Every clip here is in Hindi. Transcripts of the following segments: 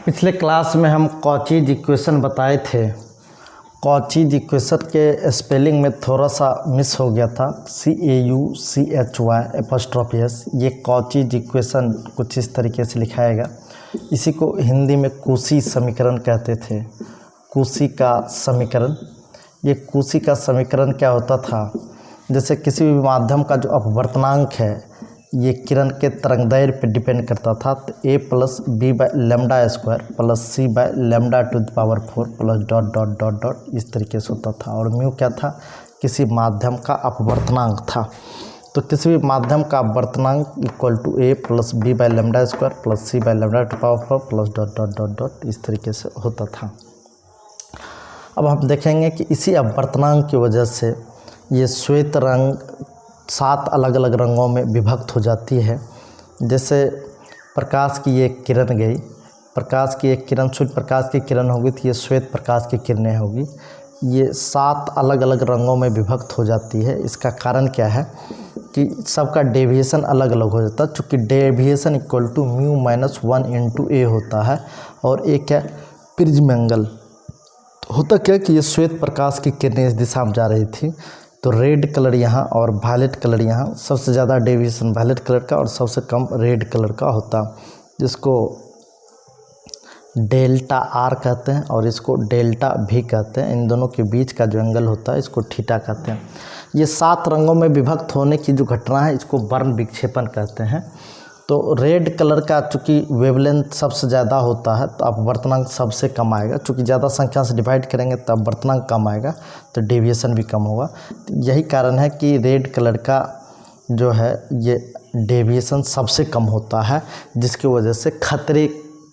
पिछले क्लास में हम कॉचीज इक्वेशन बताए थे। कॉचीज इक्वेशन के स्पेलिंग में थोड़ा सा मिस हो गया था, CAUCHY'। ये कॉचीज इक्वेशन कुछ इस तरीके से लिखाएगा। इसी को हिंदी में कुशी समीकरण कहते थे। कुशी का समीकरण, ये कुशी का समीकरण क्या होता था, जैसे किसी भी माध्यम का जो अपवर्तनांक है ये किरण के तरंगदैर्घ्य पर डिपेंड करता था। तो a plus B by lambda square plus C by lambda to the power 4 plus dot dot dot dot इस तरीके से होता था। और म्यू क्या था, किसी माध्यम का अपवर्तनांक था। तो किसी भी माध्यम का अपवर्तनांक equal to a plus B by lambda square plus C by lambda to power 4 plus dot dot dot dot इस तरीके से होता था। अब हम देखेंगे कि इसी अपवर्तनांक की वजह से ये श्वेत रंग 7 अलग अलग रंगों में विभक्त हो जाती है। जैसे प्रकाश की एक किरण गई, प्रकाश की एक किरण सूर्य प्रकाश की किरण होगी तो ये श्वेत प्रकाश की किरणें होगी। ये 7 अलग अलग रंगों में विभक्त हो जाती है। इसका कारण क्या है कि सबका डेविएशन अलग अलग हो जाता है, चूँकि deviation equal to mu minus 1 into A होता है। और एक क्या प्रिज्म एंगल होता क्या कि ये श्वेत प्रकाश की किरणें इस दिशा में जा रही थी, तो रेड कलर यहाँ और वायलेट कलर यहाँ, सबसे ज़्यादा डेविएशन वायलेट कलर का और सबसे कम रेड कलर का होता, जिसको डेल्टा आर कहते हैं और इसको डेल्टा भी कहते हैं। इन दोनों के बीच का जो एंगल होता है इसको थीटा कहते हैं। ये 7 रंगों में विभक्त होने की जो घटना है इसको वर्ण विक्षेपण कहते हैं। तो रेड कलर का चूँकि वेवलेंथ सबसे ज़्यादा होता है तो अपवर्तनांक सबसे कम आएगा, चूँकि ज़्यादा संख्या से डिवाइड करेंगे तो अपवर्तनांक कम आएगा, तो डेविएशन भी कम होगा। तो यही कारण है कि रेड कलर का जो है ये डेविएशन सबसे कम होता है, जिसकी वजह से खतरे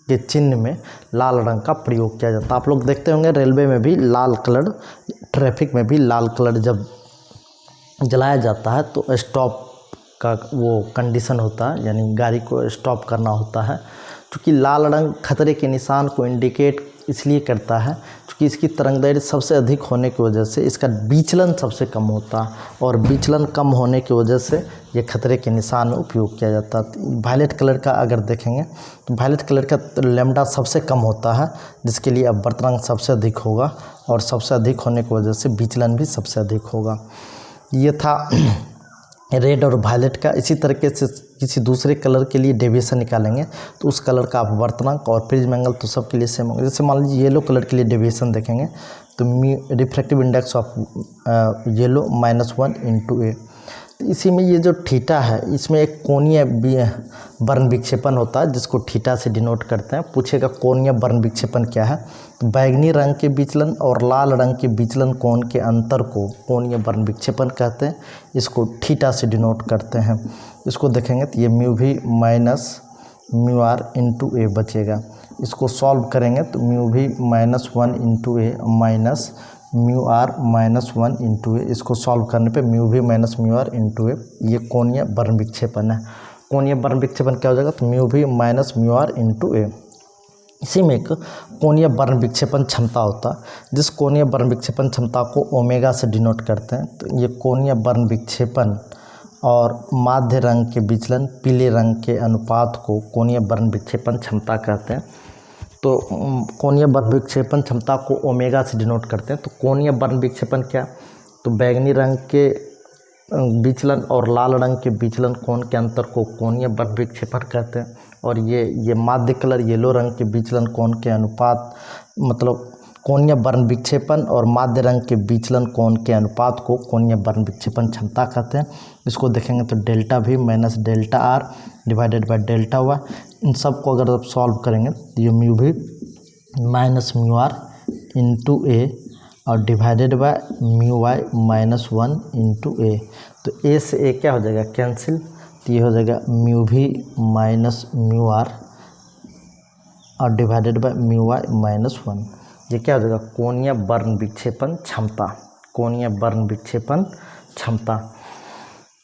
के चिन्ह में लाल रंग का प्रयोग किया जाता है। आप लोग देखते होंगे रेलवे में भी लाल कलर, ट्रैफिक में भी लाल कलर जब जलाया जाता है तो स्टॉप का वो कंडीशन होता है, यानी गाड़ी को स्टॉप करना होता है। क्योंकि लाल रंग खतरे के निशान को इंडिकेट इसलिए करता है क्योंकि इसकी तरंगदैर्घ्य सबसे अधिक होने की वजह से इसका विचलन सबसे कम होता है, और विचलन कम होने की वजह से ये खतरे के निशान में उपयोग किया जाता है। वायलेट कलर का अगर देखेंगे तो वायलेट कलर का लेमडा सबसे कम होता है, जिसके लिए अपवर्तनांक सबसे अधिक होगा, और सबसे अधिक होने की वजह से विचलन भी सबसे अधिक होगा। ये था रेड और वायलेट का। इसी तरीके से किसी दूसरे कलर के लिए डेविएशन निकालेंगे तो उस कलर का अपवर्तनांक और प्रिज्म एंगल तो सबके लिए सेम होगा। जैसे मान लीजिए येलो कलर के लिए डेविएशन देखेंगे तो refractive index of yellow -1 into A. इसी में ये जो थीटा है इसमें एक कोणीय वर्ण विक्षेपण होता है, जिसको थीटा से डिनोट करते हैं। पूछेगा कोणीय वर्ण विक्षेपण क्या है, तो बैगनी रंग के विचलन और लाल रंग के विचलन कोण के अंतर को कोणीय वर्ण विक्षेपण कहते हैं। इसको थीटा से डिनोट करते हैं। इसको देखेंगे तो ये mu V minus mu R into A बचेगा। इसको सॉल्व करेंगे तो mu V -1 into A minus mu R -1 into A. इसको सॉल्व करने पे mu V minus mu R into A. ये कोणीय वर्ण विक्षेपण है। कोणीय वर्ण विक्षेपण क्या हो जाएगा, तो mu V minus mu R into A. इसी में एक कोणीय वर्ण विक्षेपण क्षमता होता है, जिस कोणीय वर्ण विक्षेपण क्षमता को ओमेगा से डिनोट करते हैं। तो ये कोणीय वर्ण विक्षेपण और माध्य रंग के विचलन पीले रंग के अनुपात को कोणीय वर्ण विक्षेपण क्षमता कहते हैं। तो कोणीय वर्ण विक्षेपण क्षमता को ओमेगा से डिनोट करते हैं। तो कोणीय वर्ण विक्षेपण क्या, तो बैगनी रंग के विचलन और लाल रंग के विचलन कोण के अंतर को कोणीय वर्ण विक्षेपण कहते हैं। और ये माध्य कलर येलो रंग के विचलन कोण के अनुपात, मतलब कोणीय वर्ण विक्षेपण और माध्य रंग के विचलन कोण के अनुपात को कोणीय वर्ण विक्षेपण क्षमता कहते हैं। इसको देखेंगे तो delta V minus delta R divided by delta Y. इन सब को अगर आप सॉल्व करेंगे तो ये mu V minus mu R into A और divided by mu Y -1 into A. तो ए से ए क्या हो जाएगा, कैंसिल। तो ये हो जाएगा mu V minus mu R और डिवाइडेड बाय म्यू वाई -1। ये क्या हो जाएगा, कोणीय वर्ण विक्षेपण क्षमता। कोणीय वर्ण विक्षेपण क्षमता।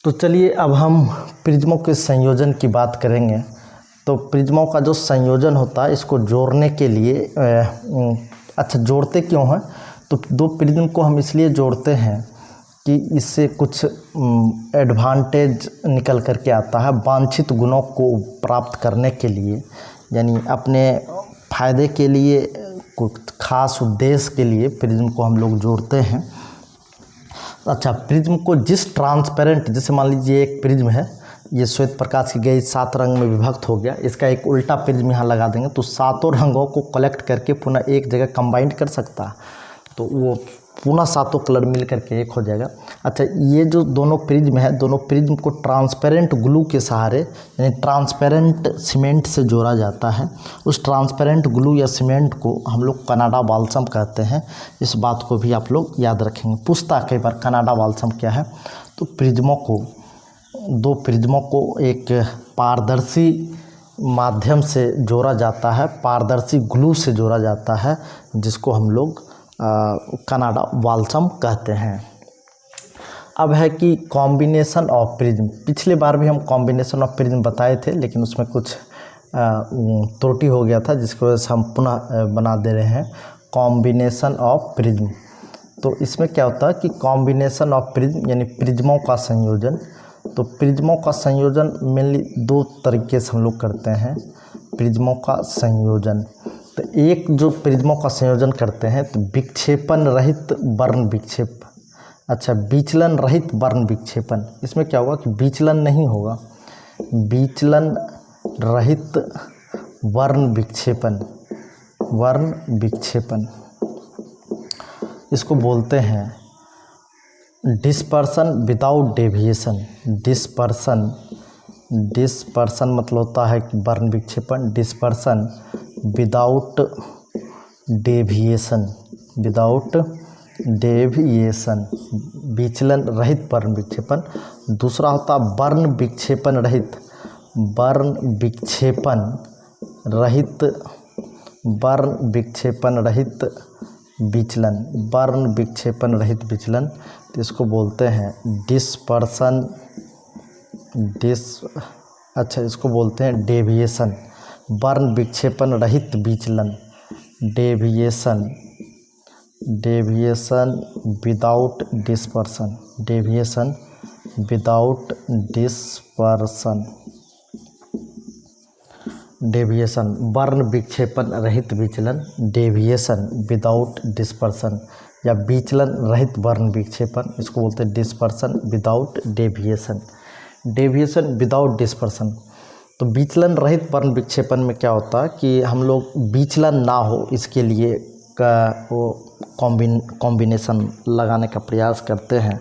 तो चलिए अब हम प्रिज्मों के संयोजन की बात करेंगे। तो प्रिज्मों का जो संयोजन होता है इसको जोड़ने के लिए अच्छा जोड़ते क्यों हैं, तो 2 प्रिज्म को हम इसलिए जोड़ते हैं कि इससे कुछ एडवांटेज निकल करके आता है वांछित गुणों को प्राप्त करने के लिए। यानी अपने फायदे के लिए, कुछ खास उद्देश्य के लिए प्रिज्म को हम लोग जोड़ते हैं। अच्छा, प्रिज्म को जिस ट्रांसपेरेंट, जैसे मान लीजिए एक प्रिज्म है, ये श्वेत प्रकाश की गई 7 रंग में विभक्त हो गया, इसका एक उल्टा प्रिज्म यहाँ लगा देंगे तो सातों रंगों को कलेक्ट करके पुनः एक जगह कंबाइंड कर सकता है, तो वो पुनः सातों कलर मिल करके एक हो जाएगा। अच्छा, ये जो दोनों प्रिज्म है, दोनों प्रिज्म को ट्रांसपेरेंट ग्लू के सहारे यानी ट्रांसपेरेंट सीमेंट से जोड़ा जाता है। उस ट्रांसपेरेंट ग्लू या सीमेंट को हम लोग कनाडा बाल्सम कहते हैं। इस बात को भी आप लोग याद रखेंगे, पूछता कई बार कनाडा बाल्सम क्या है। तो प्रिज्मों को, दो प्रिज्मों को एक पारदर्शी माध्यम से जोड़ा जाता है, पारदर्शी ग्लू से जोड़ा जाता है, जिसको हम लोग कनाडा बाल्सम कहते हैं। अब है कि कॉम्बिनेशन ऑफ प्रिज्म। पिछले बार भी हम कॉम्बिनेशन ऑफ प्रिज्म बताए थे, लेकिन उसमें कुछ त्रुटि हो गया था, जिसकी वजह से हम पुनः बना दे रहे हैं कॉम्बिनेशन ऑफ प्रिज्म। तो इसमें क्या होता है कि कॉम्बिनेशन ऑफ प्रिज्म यानी प्रिज्मों का संयोजन। तो प्रिज्मों का संयोजन मेनली 2 तरीके से हम लोग करते हैं, प्रिज्मों का संयोजन। तो एक जो प्रिज्मों का संयोजन करते हैं तो विक्षेपण रहित वर्ण विक्षेप, अच्छा विचलन रहित वर्ण विक्षेपण। इसमें क्या होगा कि विचलन नहीं होगा, विचलन रहित वर्ण विक्षेपण, वर्ण विक्षेपण इसको बोलते हैं डिस्पर्सन विदाउट डेविएशन। डिस्पर्सन मतलब होता है कि वर्ण विक्षेपण, dispersion without deviation, without deviation, विचलन रहित वर्ण विक्षेपण। दूसरा होता वर्ण विक्षेपण रहित, वर्ण विक्षेपण रहित, वर्ण विक्षेपण रहित विचलन, वर्ण विक्षेपण रहित विचलन। तो इसको बोलते हैं डिस्पर्सन, इसको बोलते हैं डेविएशन, वर्ण विक्षेपण रहित विचलन, deviation, deviation without dispersion, deviation without dispersion, deviation वर्ण विक्षेपण रहित विचलन, डेविएशन विदाउट डिस्पर्सन या विचलन रहित वर्ण विक्षेपण, इसको बोलते हैं dispersion without deviation, deviation without dispersion. तो विचलन रहित वर्ण विक्षेपण में क्या होता है कि हम लोग विचलन ना हो इसके लिए वो कॉम्बिनेशन लगाने का प्रयास करते हैं।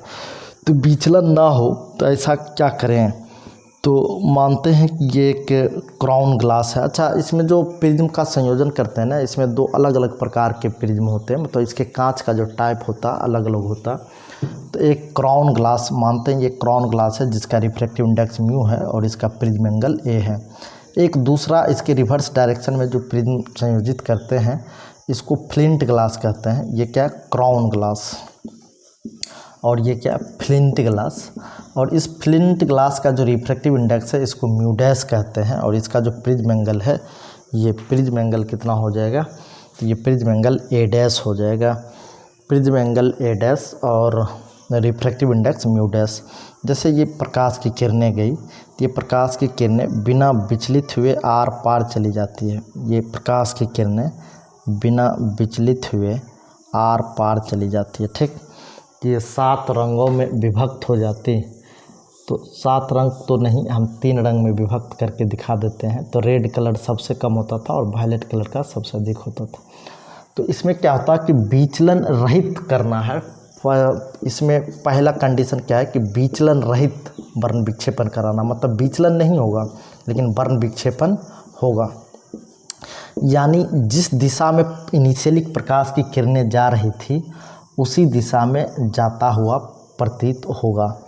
तो विचलन ना हो तो ऐसा क्या करें, तो मानते हैं कि ये एक क्राउन ग्लास है। अच्छा, इसमें जो प्रिज्म का संयोजन करते हैं ना, इसमें 2 अलग अलग प्रकार के प्रिज्म होते हैं, मतलब इसके कांच का जो टाइप होता अलग अलग होता। तो एक क्राउन ग्लास मानते हैं, ये क्राउन ग्लास है जिसका रिफ्रैक्टिव इंडेक्स म्यू है और इसका प्रिज्म एंगल ए है। एक दूसरा इसके रिवर्स डायरेक्शन में जो प्रिज्म संयोजित करते हैं इसको फ्लिंट ग्लास कहते हैं। ये क्या, क्राउन ग्लास, और ये क्या, फ्लिंट ग्लास। और इस फ्लिंट ग्लास का जो रिफ्रैक्टिव इंडेक्स है इसको म्यू डैश कहते हैं, और इसका जो प्रिज्म एंगल है, ये प्रिज्म एंगल कितना हो जाएगा, तो ये प्रिज्म एंगल ए डैश हो जाएगा, प्रिज्म एंगल ए डैश और रिफ्रैक्टिव इंडेक्स म्यू डैश। जैसे ये प्रकाश की किरणें गई तो ये प्रकाश की किरणें बिना विचलित हुए आर पार चली जाती है। ये प्रकाश की किरणें बिना विचलित हुए आर पार चली जाती है, ठीक। ये 7 रंगों में विभक्त हो जाती, तो 7 रंग तो नहीं, हम 3 रंग में विभक्त करके दिखा देते हैं। तो रेड कलर सबसे कम होता था और वायलेट कलर का सबसे अधिक होता था। तो इसमें क्या होता है कि विचलन रहित करना है। इसमें पहला कंडीशन क्या है कि विचलन रहित वर्ण विक्षेपण कराना, मतलब विचलन नहीं होगा लेकिन वर्ण विक्षेपण होगा। यानी जिस दिशा में इनिशियली प्रकाश की किरणें जा रही थी उसी दिशा में जाता हुआ प्रतीत होगा,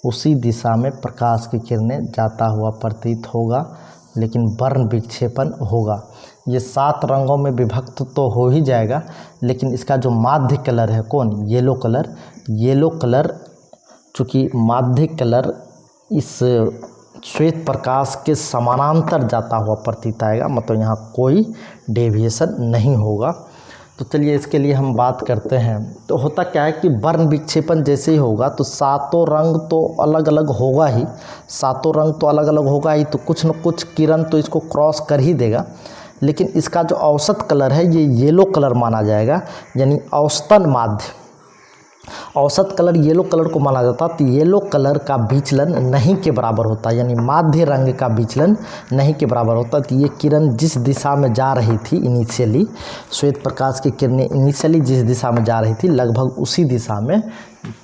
उसी दिशा में प्रकाश की किरणें जाता हुआ प्रतीत होगा, लेकिन वर्ण विक्षेपण होगा। ये 7 रंगों में विभक्त तो हो ही जाएगा, लेकिन इसका जो माध्य कलर है कौन, येलो कलर, येलो कलर चूँकि माध्य कलर इस श्वेत प्रकाश के समानांतर जाता हुआ प्रतीत आएगा, मतलब यहाँ कोई डेविएशन नहीं होगा। तो चलिए इसके लिए हम बात करते हैं। तो होता क्या है कि वर्ण विक्षेपण जैसे ही होगा तो 7 रंग तो अलग अलग होगा ही, 7 रंग तो अलग अलग होगा ही, तो कुछ न कुछ किरण तो इसको क्रॉस कर ही देगा। लेकिन इसका जो औसत कलर है ये येलो कलर माना जाएगा, यानी औसतन माध्य। औसत कलर येलो कलर को माना जाता, तो येलो कलर का विचलन नहीं के बराबर होता, यानी माध्य रंग का विचलन नहीं के बराबर होता। तो ये किरण जिस दिशा में जा रही थी इनिशियली, श्वेत प्रकाश की किरणें इनिशियली जिस दिशा में जा रही थी लगभग उसी दिशा में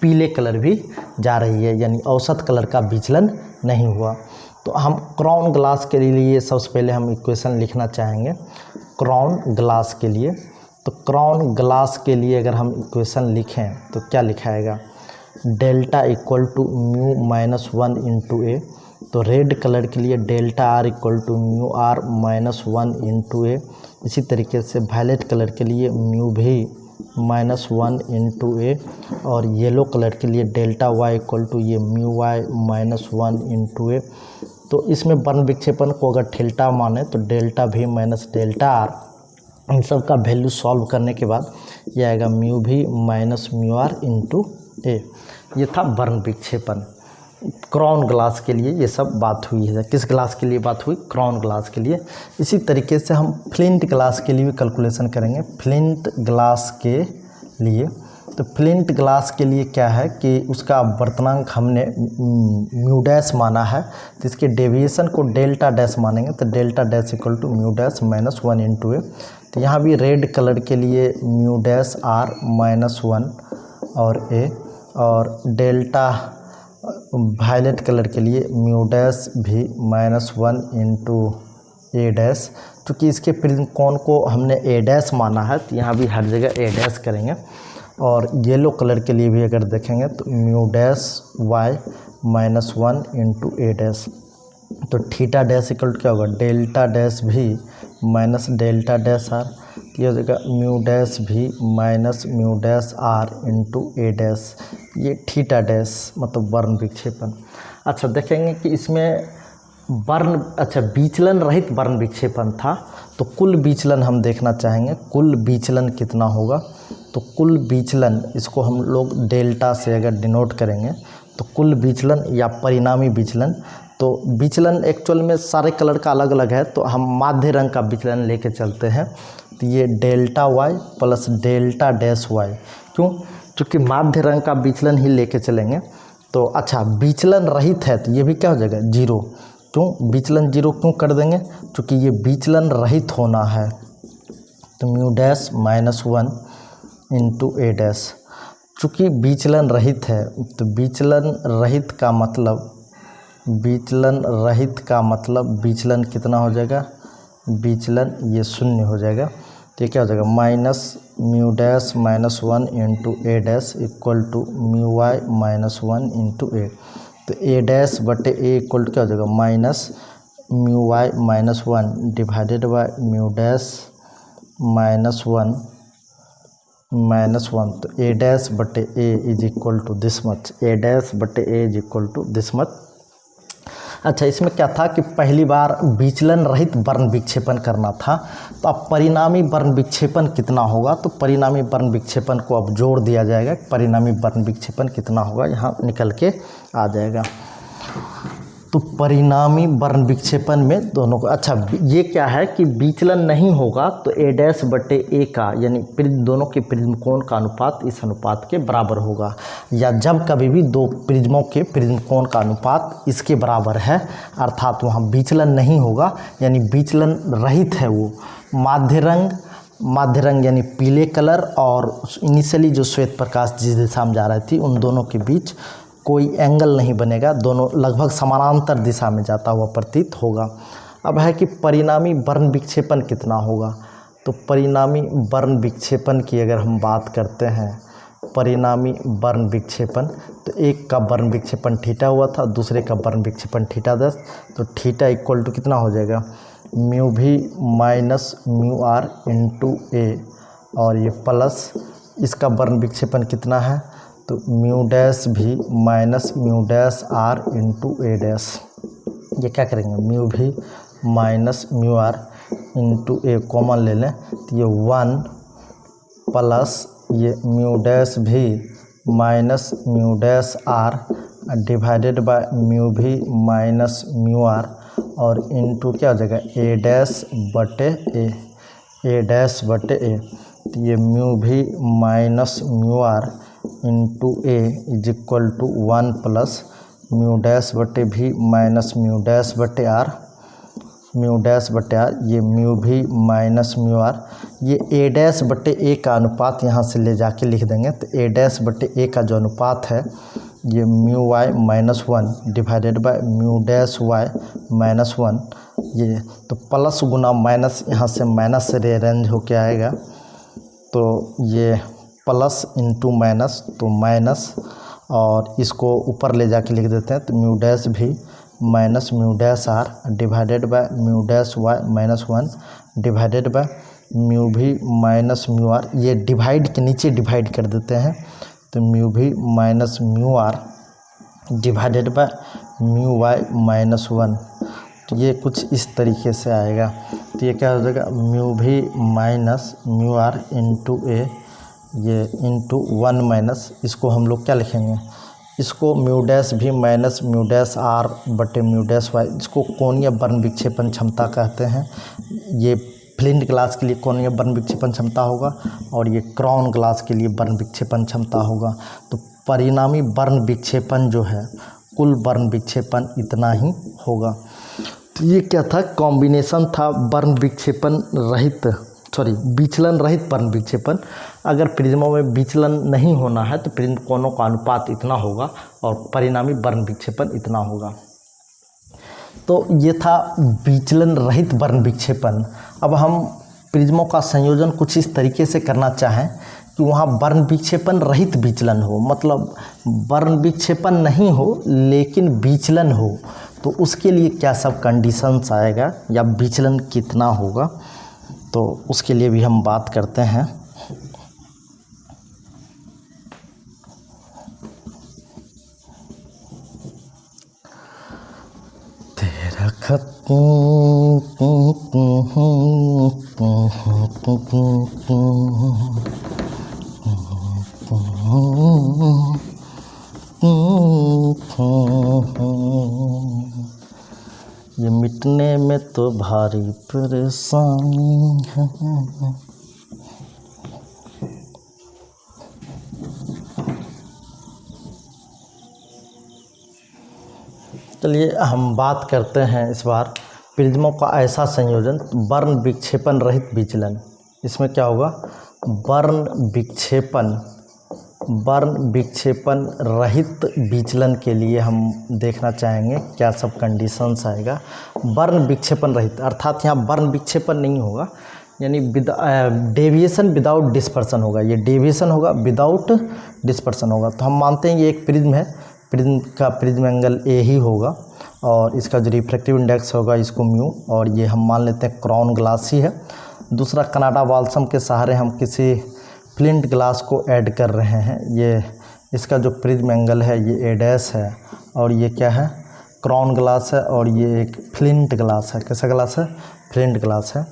पीले कलर भी जा रही है, यानी औसत कलर का विचलन नहीं हुआ। तो हम क्राउन ग्लास के लिए सबसे पहले हम इक्वेशन लिखना चाहेंगे क्राउन ग्लास के लिए। तो क्राउन ग्लास के लिए अगर हम इक्वेशन लिखें तो क्या लिखाएगा, delta equal to mu minus 1 into A. तो रेड कलर के लिए delta R equal to mu R minus 1 into A. इसी तरीके से वायलेट कलर के लिए mu V minus 1 into A, और येलो कलर के लिए डेल्टा वाई इक्वल टू ये mu Y minus 1 into A. तो इसमें वर्ण विक्षेपण को अगर थीटा माने तो delta V minus delta are, इन सब का वैल्यू सॉल्व करने के बाद ये आएगा mu V minus mu R into A. ये था वर्ण विक्षेपण। क्राउन ग्लास के लिए ये सब बात हुई है। किस ग्लास के लिए बात हुई, क्राउन ग्लास के लिए। इसी तरीके से हम फ्लिंट ग्लास के लिए भी कैलकुलेशन करेंगे। फ्लिंट ग्लास के लिए, तो फ्लिंट ग्लास के लिए क्या है कि उसका वर्तनांक हमने म्यू डैश माना है, तो इसके डेविएशन को डेल्टा डैश मानेंगे। तो delta dash equal to mu dash minus 1 into A. तो यहाँ भी रेड कलर के लिए म्यू डैश आर माइनस 1 और ए, और डेल्टा वायलेट कलर के लिए mu dash V minus 1 into A dash. चूँकि इसके प्रिज्म कोण को हमने ए डैश माना है तो यहाँ भी हर जगह ए डैश करेंगे। और येलो कलर के लिए भी अगर देखेंगे तो mu dash Y minus 1 into A dash. तो थीटा डैश इक्वल टू क्या होगा, delta dash V minus delta dash R. ये हो जाएगा mu dash V minus mu dash R into A dash. ये थीटा डैश मतलब वर्ण विक्षेपण। अच्छा देखेंगे कि इसमें वर्ण, अच्छा विचलन रहित वर्ण विक्षेपण था, तो कुल विचलन हम देखना चाहेंगे, कुल विचलन कितना होगा। तो कुल विचलन, इसको हम लोग डेल्टा से अगर डिनोट करेंगे तो कुल विचलन या परिणामी विचलन। तो विचलन एक्चुअल में सारे कलर का अलग अलग है, तो हम माध्य रंग का विचलन लेके चलते हैं। तो ये delta Y plus delta dash Y, क्यों, क्योंकि माध्य रंग का विचलन ही लेके चलेंगे। तो अच्छा विचलन रहित है तो ये भी क्या हो जाएगा, जीरो। क्यों विचलन जीरो क्यों कर देंगे, क्योंकि ये विचलन रहित होना है। तो mu dash minus 1 into A dash. चूँकि विचलन रहित है तो विचलन रहित का मतलब, विचलन रहित का मतलब विचलन कितना हो जाएगा, विचलन ये शून्य हो जाएगा। तो ये क्या हो जाएगा, minus mu dash minus 1 into A dash equal to mu Y minus 1 into A. तो ए डैश बटे ए इक्वल टू क्या हो जाएगा, minus mu Y minus 1 divided by mu dash minus 1 minus 1। तो ए डैश बटे A is equal to this much, A dash बटे A is equal to this much. अच्छा इसमें क्या था कि पहली बार विचलन रहित वर्ण विक्षेपण करना था, तो अब परिणामी वर्ण विक्षेपण कितना होगा। तो परिणामी वर्ण विक्षेपण को अब जोड़ दिया जाएगा, परिणामी वर्ण विक्षेपण कितना होगा यहाँ निकल के आ जाएगा। तो परिणामी वर्ण विक्षेपण में दोनों को, अच्छा ये क्या है कि विचलन नहीं होगा तो ए डैश बटे ए का, यानी दोनों के प्रिज्म कोण का अनुपात इस अनुपात के बराबर होगा। या जब कभी भी दो प्रिज्मों के प्रिज्म कोण का अनुपात इसके बराबर है, अर्थात वहाँ विचलन नहीं होगा, यानी विचलन रहित है वो। माध्य रंग यानी पीले कलर और इनिशियली जो श्वेत प्रकाश जिस दिशा में जा रही थी उन दोनों के बीच कोई एंगल नहीं बनेगा, दोनों लगभग समानांतर दिशा में जाता हुआ प्रतीत होगा। अब है कि परिणामी वर्ण विक्षेपण कितना होगा। तो परिणामी वर्ण विक्षेपण की अगर हम बात करते हैं, परिणामी वर्ण विक्षेपण, तो एक का वर्ण विक्षेपण थीटा हुआ था, दूसरे का वर्ण विक्षेपण थीटा 10। तो थीटा इक्वल टू कितना हो जाएगा, mu V minus mu R into A, और ये प्लस इसका वर्ण विक्षेपण कितना है, तो mu dash V minus mu dash R into A dash. ये क्या करेंगे, mu V minus mu R into A common ले लें, तो ये 1 प्लस ये mu dash V minus mu dash R divided by mu V minus mu R, और इनटू क्या हो जाएगा ए डैश बटे ए। तो ये mu V minus mu R into A is equal to 1 plus mu dash बटे भी माइनस म्यू डैश बटे आर, ये mu V minus mu R. ये ए डैश बटे ए का अनुपात यहाँ से ले जाके लिख देंगे। तो ए डैश बटे ए का जो अनुपात है ये mu Y minus 1 divided by mu dash Y minus 1। ये तो प्लस गुना माइनस, यहाँ से माइनस से rearrange होके आएगा। तो ये प्लस इंटू माइनस, तो माइनस, और इसको ऊपर ले जाके लिख देते हैं। तो mu dash V minus mu dash R divided by mu dash Y minus 1 divided by mu V minus mu R. ये डिवाइड के नीचे डिवाइड कर देते हैं। तो mu V minus mu R divided by mu Y minus 1। तो ये कुछ इस तरीके से आएगा। तो ये क्या हो जाएगा mu V minus mu R into A, ये इंटू 1 माइनस, इसको हम लोग क्या लिखेंगे, इसको mu dash V minus mu dash are बटे म्यू डैश वाई। इसको कोणीय बर्न विक्षेपण क्षमता कहते हैं। ये फ्लिंट ग्लास के लिए कोणीय बर्न विक्षेपण क्षमता होगा और ये क्राउन ग्लास के लिए बर्न विक्षेपण क्षमता होगा। तो परिणामी बर्न विक्षेपण जो है, कुल बर्न विक्षेपण इतना ही होगा। तो ये क्या था, कॉम्बिनेशन था बर्न विक्षेपण रहित, विचलन रहित बर्न विक्षेपण। अगर प्रिज्मों में विचलन नहीं होना है तो प्रिज्म कोणों का अनुपात इतना होगा और परिणामी बर्न विक्षेपण इतना होगा। तो ये था विचलन रहित बर्न विक्षेपण। अब हम प्रिज्मों का संयोजन कुछ इस तरीके से करना चाहें कि वहाँ बर्न विक्षेपण रहित विचलन हो, मतलब बर्न विक्षेपण नहीं हो लेकिन विचलन हो, तो उसके लिए क्या सब कंडीशंस आएगा या विचलन कितना होगा, तो उसके लिए भी हम बात करते हैं। तेरा खत ये मिटने में तो भारी परेशानी है। चलिए हम बात करते हैं इस बार प्रिज्मों का ऐसा संयोजन, बर्न विक्षेपण रहित विचलन। इसमें क्या होगा, बर्न विक्षेपण रहित विचलन के लिए हम देखना चाहेंगे क्या सब कंडीशंस आएगा। बर्न विक्षेपण रहित अर्थात यहाँ बर्न विक्षेपण नहीं होगा, यानी डेविएशन विदाउट डिस्पर्सन होगा। ये डेविएशन होगा विदाउट डिस्पर्सन होगा। तो हम मानते हैं ये एक प्रिज्म है, प्रिज्म का प्रिज्म एंगल ए ही होगा और इसका जो रिफ्रैक्टिव इंडेक्स होगा इसको म्यू, और ये हम मान लेते हैं क्राउन ग्लास ही है। दूसरा कनाडा बाल्सम के सहारे हम किसी फ्लिंट ग्लास को ऐड कर रहे हैं। ये इसका जो प्रिज्म एंगल है ये ए डैश है और ये क्या है, क्राउन ग्लास है, और ये एक फ्लिंट ग्लास है। कैसा ग्लास है, फ्लिंट ग्लास है।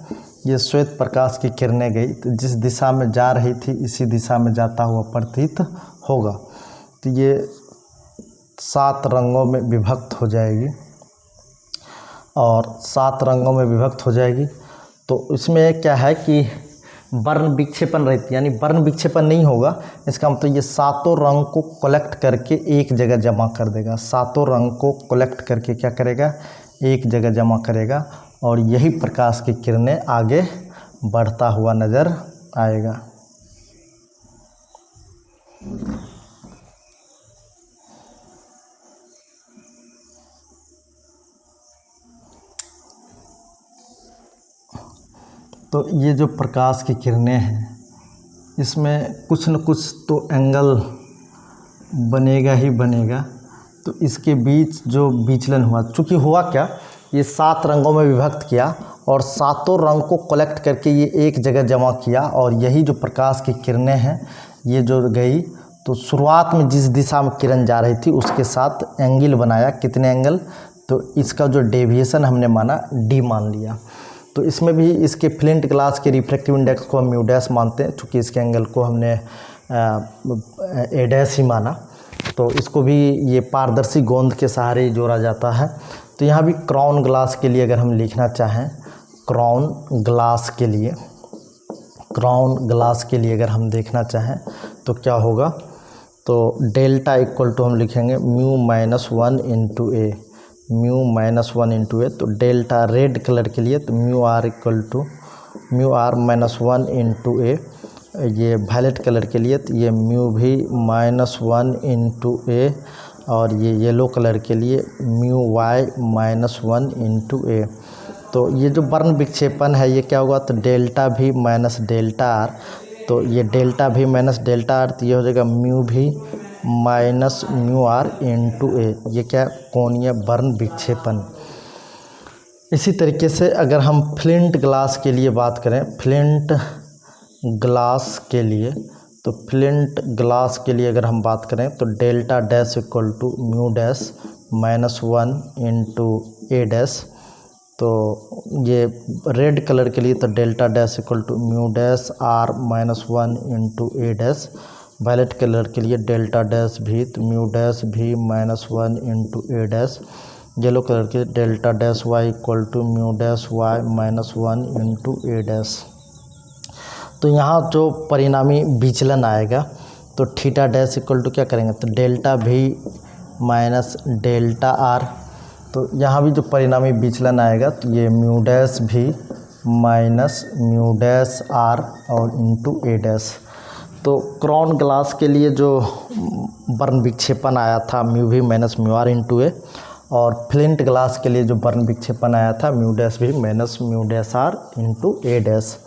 ये श्वेत प्रकाश की किरणें गई तो जिस दिशा में जा रही थी इसी दिशा में जाता हुआ प्रतीत होगा। तो ये 7 रंगों में विभक्त हो जाएगी और 7 रंगों में विभक्त हो जाएगी। तो इसमें क्या है कि बर्न विक्षेपण रहित, यानी बर्न विक्षेपण नहीं होगा, इसका मतलब ये 7 रंग को कलेक्ट करके एक जगह जमा कर देगा। 7 रंग को कलेक्ट करके क्या करेगा, एक जगह जमा करेगा और यही प्रकाश की किरणें आगे बढ़ता हुआ नज़र आएगा। तो ये जो प्रकाश की किरणें हैं इसमें कुछ न कुछ तो एंगल बनेगा ही बनेगा। तो इसके बीच जो विचलन हुआ, चूँकि हुआ क्या, ये 7 रंगों में विभक्त किया और 7 रंग को कलेक्ट करके ये एक जगह जमा किया और यही जो प्रकाश की किरणें हैं ये जो गई तो शुरुआत में जिस दिशा में किरण जा रही थी उसके साथ एंगल बनाया। कितने एंगल, तो इसका जो डेविएशन हमने माना डी मान लिया। तो इसमें भी इसके फ्लिंट ग्लास के रिफ्रैक्टिव इंडेक्स को हम म्यू डैश मानते हैं, चूँकि इसके एंगल को हमने ए डैश ही माना। तो इसको भी ये पारदर्शी गोंद के सहारे जोड़ा जाता है। तो यहाँ भी क्राउन ग्लास के लिए अगर हम लिखना चाहें, क्राउन ग्लास के लिए अगर हम देखना चाहें तो क्या होगा, तो डेल्टा इक्वल टू हम लिखेंगे mu minus 1 into A, mu minus 1 into A. तो डेल्टा रेड कलर के लिए तो mu R equal to mu R minus 1 into A. ये वायलेट कलर के लिए तो ये mu V minus 1 into A, और ये येलो कलर के लिए mu Y minus 1 into A. तो ये जो वर्ण विक्षेपन है ये क्या होगा, तो delta V minus delta are, तो ये delta V minus delta are, तो ये हो जाएगा mu V minus mu R into A. ये क्या, कोणीय वर्ण विक्षेपन। इसी तरीके से अगर हम फ्लिंट ग्लास के लिए बात करें, फ्लिंट ग्लास के लिए, तो फ्लिंट ग्लास के लिए अगर हम बात करें तो delta dash equal to mu dash minus 1 into A dash. तो ये रेड कलर के लिए तो delta dash equal to mu dash R minus 1 into A dash. Violet colour के लिए डेल्टा डैश भी तो mu dash V minus 1 into A dash. Yellow colour के delta dash Y equal to mu dash Y minus 1 into A dash. तो यहाँ जो परिणामी विचलन आएगा तो थीटा डैश इक्वल टू क्या करेंगे, तो delta V minus delta are. तो यहाँ भी जो परिणामी विचलन आएगा तो ये mu dash V minus mu dash are और इंटू ए डैश। तो क्राउन ग्लास के लिए जो वर्ण विक्षेपन आया था mu V minus mu R into A, और फ्लिंट ग्लास के लिए जो वर्ण विक्षेपन आया था mu dash V minus mu dash R into A dash.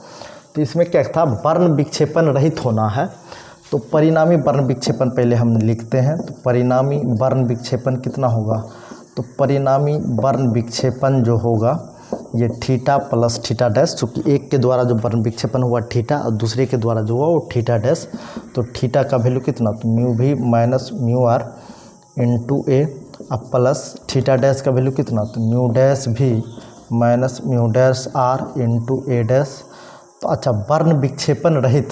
तो इसमें क्या था, वर्ण विक्षेपन रहित होना है। तो परिणामी वर्ण विक्षेपन पहले हम लिखते हैं। तो परिणामी वर्ण विक्षेपन कितना होगा, तो परिणामी वर्ण विक्षेपन जो होगा ये थीटा प्लस थीटा डैश, चूँकि एक के द्वारा जो वर्ण विक्षेपन हुआ थीटा और दूसरे के द्वारा जो हुआ वो थीटा डैश। तो थीटा का वैल्यू कितना, तो mu V minus mu R into A, अब प्लस थीटा डैश का वैल्यू कितना, तो mu dash V minus mu dash R into A dash. तो अच्छा, वर्ण विक्षेपन रहित,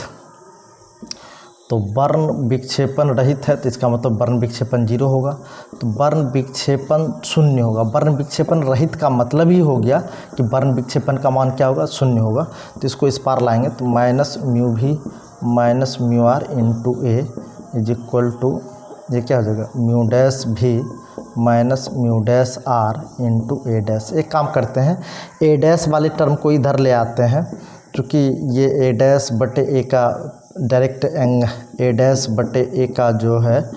तो वर्ण विक्षेपन रहित है तो इसका मतलब वर्ण विक्षेपन 0 होगा, तो वर्ण विक्षेपन 0 होगा। वर्ण विक्षेपन रहित का मतलब ही हो गया कि वर्ण विक्षेपन का मान क्या होगा, 0 होगा। तो इसको इस पार लाएंगे तो minus mu V minus mu R into A is equal to, ये क्या हो जाएगा, mu dash V minus mu dash R into A dash. एक काम करते हैं, ए डैश वाले टर्म को इधर ले आते हैं, क्योंकि ये ए डैश बटे ए का डायरेक्ट ए डैश बटे ए का जो है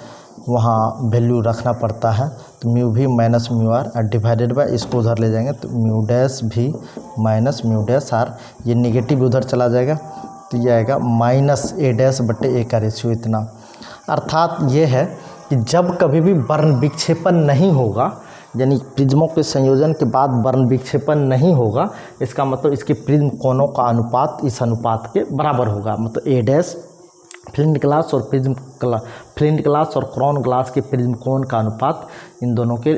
वहाँ वैल्यू रखना पड़ता है। तो mu V minus mu R divided by, इसको उधर ले जाएंगे तो mu dash V minus mu dash R, ये नेगेटिव उधर चला जाएगा तो ये आएगा माइनस ए डैश बटे ए का रेशियो इतना। अर्थात ये है कि जब कभी भी वर्ण विक्षेपन नहीं होगा, यानी प्रिज्मों के संयोजन के बाद वर्ण विक्षेपन नहीं होगा, इसका मतलब इसके प्रिज्म कोणों का अनुपात इस अनुपात के बराबर होगा। मतलब ए डैश फ्लिंट ग्लास और फ्लिंट ग्लास और क्राउन ग्लास के प्रिज्म कोण का अनुपात इन दोनों के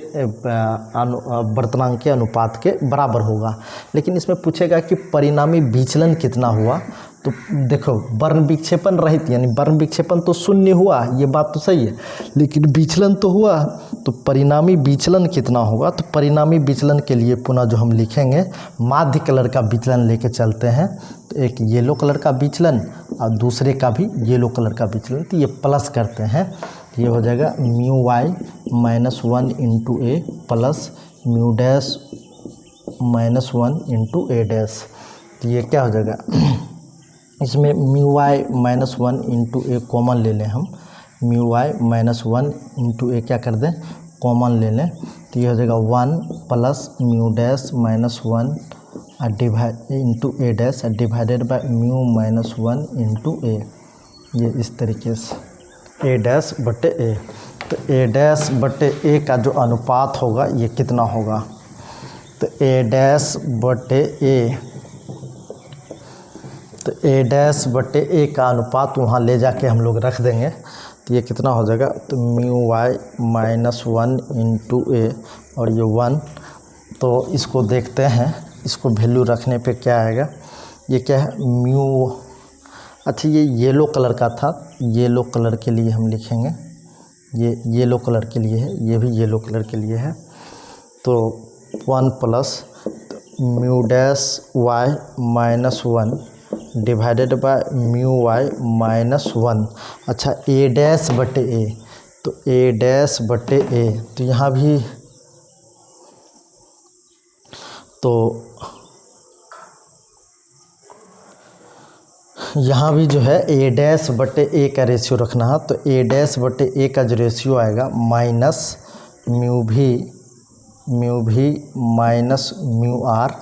वर्तनांक के अनुपात के बराबर होगा। लेकिन इसमें पूछेगा कि परिणामी विचलन कितना हुआ, तो देखो वर्ण विक्षेपन रहित यानी वर्ण विक्षेपन तो 0 हुआ, ये बात तो सही है, लेकिन विचलन तो हुआ, तो परिणामी विचलन कितना होगा। तो परिणामी विचलन के लिए पुनः जो हम लिखेंगे, माध्य कलर का विचलन लेके चलते हैं। तो एक येलो कलर का विचलन और दूसरे का भी येलो कलर का विचलन, तो ये प्लस करते हैं, ये हो जाएगा mu Y minus 1 into A plus mu dash minus 1 into A dash. तो ये क्या हो जाएगा, इसमें mu Y minus 1 into A common ले लें हम, mu Y minus 1 into A क्या कर दें, कॉमन ले लें। तो ये हो जाएगा 1 plus mu dash minus 1 divide into A dash divided by mu minus 1 into A. ये इस तरीके से ए डैश बटे ए। तो ए डैश बटे ए का जो अनुपात होगा ये कितना होगा, तो ए डैश बटे ए, तो ए डैश बटे ए का अनुपात वहाँ ले जाके हम लोग रख देंगे। तो ये कितना हो जाएगा, तो mu Y minus 1 into A और ये 1। तो इसको देखते हैं, इसको वैल्यू रखने पे क्या आएगा, ये क्या है म्यू, अच्छा ये येलो कलर का था, येलो कलर के लिए हम लिखेंगे, ये येलो कलर के लिए है, ये भी येलो कलर के लिए है। तो 1 plus mu dash Y minus 1 divided by mu Y minus 1। अच्छा ए डैश बटे ए, तो ए डैश बटे ए, तो यहाँ भी जो है ए डैश बटे ए का रेशियो रखना है। तो ए डैश बटे ए का जो रेशियो आएगा minus mu V minus mu R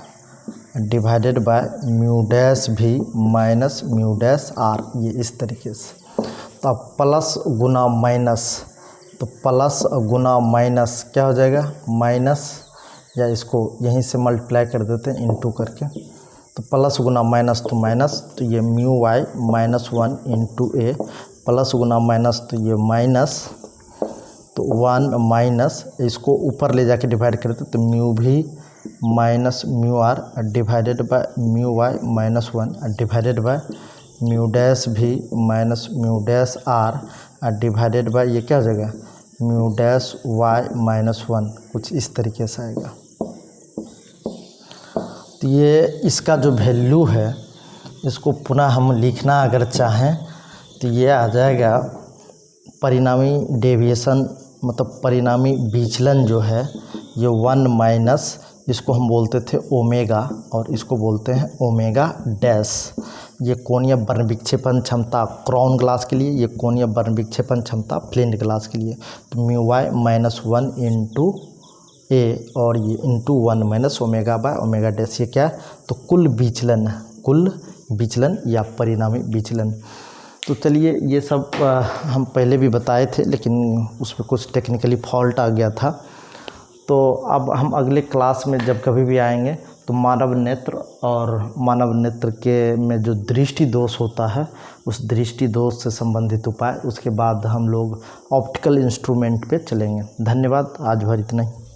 divided by mu dash V minus mu dash R, ये इस तरीके से। तो अब प्लस गुना माइनस, तो प्लस गुना माइनस क्या हो जाएगा माइनस, या इसको यहीं से मल्टीप्लाई कर देते हैं इनटू करके। तो प्लस गुना माइनस तो माइनस, तो ये mu Y minus 1 into A, plus गुना माइनस तो ये माइनस, तो 1 माइनस, इसको ऊपर ले जाके डिवाइड करते तो mu V minus mu R divided by mu Y minus 1 divided by mu dash V minus mu dash R divided by ये क्या हो जाएगा म्यू डैश वाई माइनस 1, कुछ इस तरीके से आएगा। तो ये इसका जो वैल्यू है इसको पुनः हम लिखना अगर चाहें तो ये आ जाएगा परिणामी डेविएशन, मतलब परिणामी विचलन जो है ये 1 माइनस, इसको हम बोलते थे ओमेगा और इसको बोलते हैं ओमेगा डैश। ये कोणीय बर्न विक्षेपण क्षमता क्राउन ग्लास के लिए, ये कोणीय बर्न विक्षेपण क्षमता फ्लिंट ग्लास के लिए। तो mu Y minus 1 into A और ये into 1 minus omega by omega dash, ये क्या है तो कुल विचलन या परिणामी विचलन। तो चलिए ये सब हम पहले भी बताए थे लेकिन उसमें कुछ टेक्निकली फॉल्ट आ गया था। तो अब हम अगले क्लास में जब कभी भी आएंगे तो मानव नेत्र और मानव नेत्र के में जो दृष्टि दोष होता है उस दृष्टि दोष से संबंधित उपाय, उसके बाद हम लोग ऑप्टिकल इंस्ट्रूमेंट पे चलेंगे। धन्यवाद, आज भर इतना ही।